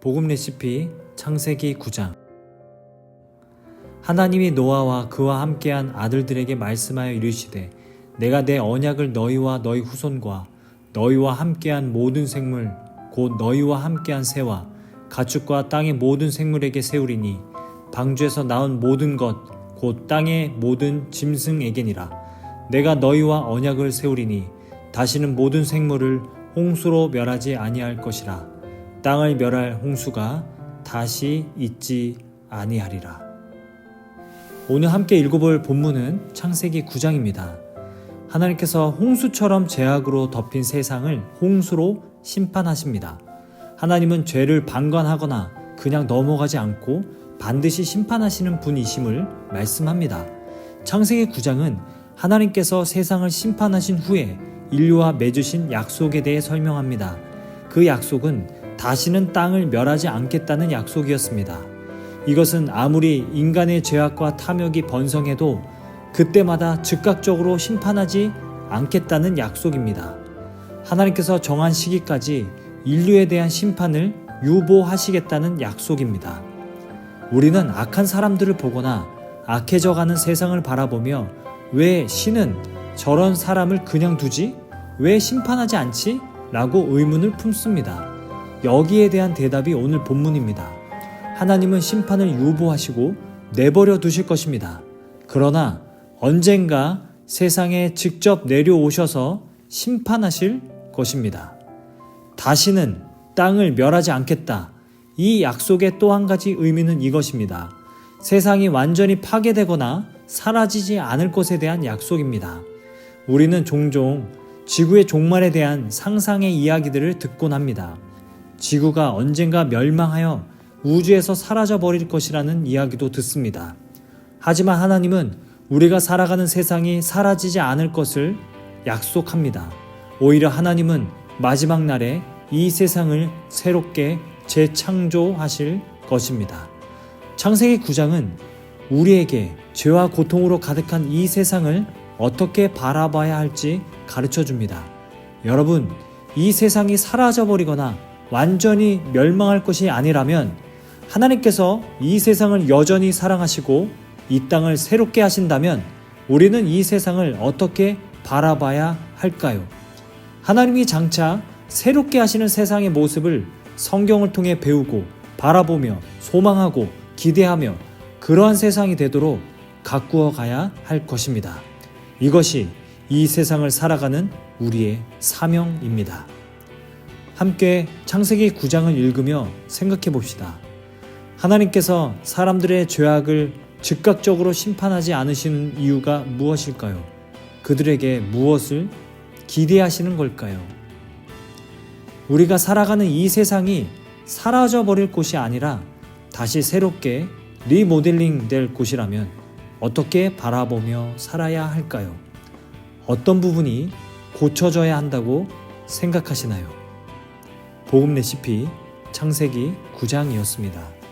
복음 레시피 창세기 9장. 하나님이 노아와 그와 함께한 아들들에게 말씀하여 이르시되 내가 내 언약을 너희와 너희 후손과 너희와 함께한 모든 생물 곧 너희와 함께한 새와 가축과 땅의 모든 생물에게 세우리니 방주에서 나온 모든 것 곧 땅의 모든 짐승에게니라. 내가 너희와 언약을 세우리니 다시는 모든 생물을 홍수로 멸하지 아니할 것이라. 땅을 멸할 홍수가 다시 있지 아니하리라. 오늘 함께 읽어볼 본문은 창세기 9장입니다. 하나님께서 홍수처럼 죄악으로 덮인 세상을 홍수로 심판하십니다. 하나님은 죄를 방관하거나 그냥 넘어가지 않고 반드시 심판하시는 분이심을 말씀합니다. 창세기 9장은 하나님께서 세상을 심판하신 후에 인류와 맺으신 약속에 대해 설명합니다. 그 약속은 다시는 땅을 멸하지 않겠다는 약속이었습니다. 이것은 아무리 인간의 죄악과 탐욕이 번성해도 그때마다 즉각적으로 심판하지 않겠다는 약속입니다. 하나님께서 정한 시기까지 인류에 대한 심판을 유보하시겠다는 약속입니다. 우리는 악한 사람들을 보거나 악해져가는 세상을 바라보며 왜 신은 저런 사람을 그냥 두지? 왜 심판하지 않지? 라고 의문을 품습니다. 여기에 대한 대답이 오늘 본문입니다. 하나님은 심판을 유보하시고 내버려 두실 것입니다. 그러나 언젠가 세상에 직접 내려오셔서 심판하실 것입니다. 다시는 땅을 멸하지 않겠다. 이 약속의 또 한 가지 의미는 이것입니다. 세상이 완전히 파괴되거나 사라지지 않을 것에 대한 약속입니다. 우리는 종종 지구의 종말에 대한 상상의 이야기들을 듣곤 합니다. 지구가 언젠가 멸망하여 우주에서 사라져 버릴 것이라는 이야기도 듣습니다. 하지만 하나님은 우리가 살아가는 세상이 사라지지 않을 것을 약속합니다. 오히려 하나님은 마지막 날에 이 세상을 새롭게 재창조하실 것입니다. 창세기 9장은 우리에게 죄와 고통으로 가득한 이 세상을 어떻게 바라봐야 할지 가르쳐 줍니다. 여러분, 이 세상이 사라져버리거나 완전히 멸망할 것이 아니라면 하나님께서 이 세상을 여전히 사랑하시고 이 땅을 새롭게 하신다면 우리는 이 세상을 어떻게 바라봐야 할까요? 하나님이 장차 새롭게 하시는 세상의 모습을 성경을 통해 배우고 바라보며 소망하고 기대하며 그러한 세상이 되도록 가꾸어 가야 할 것입니다. 이것이 이 세상을 살아가는 우리의 사명입니다. 함께 창세기 9장을 읽으며 생각해 봅시다. 하나님께서 사람들의 죄악을 즉각적으로 심판하지 않으시는 이유가 무엇일까요? 그들에게 무엇을 기대하시는 걸까요? 우리가 살아가는 이 세상이 사라져 버릴 곳이 아니라 다시 새롭게 리모델링 될 곳이라면 어떻게 바라보며 살아야 할까요? 어떤 부분이 고쳐져야 한다고 생각하시나요? 복음 레시피 창세기 9장이었습니다.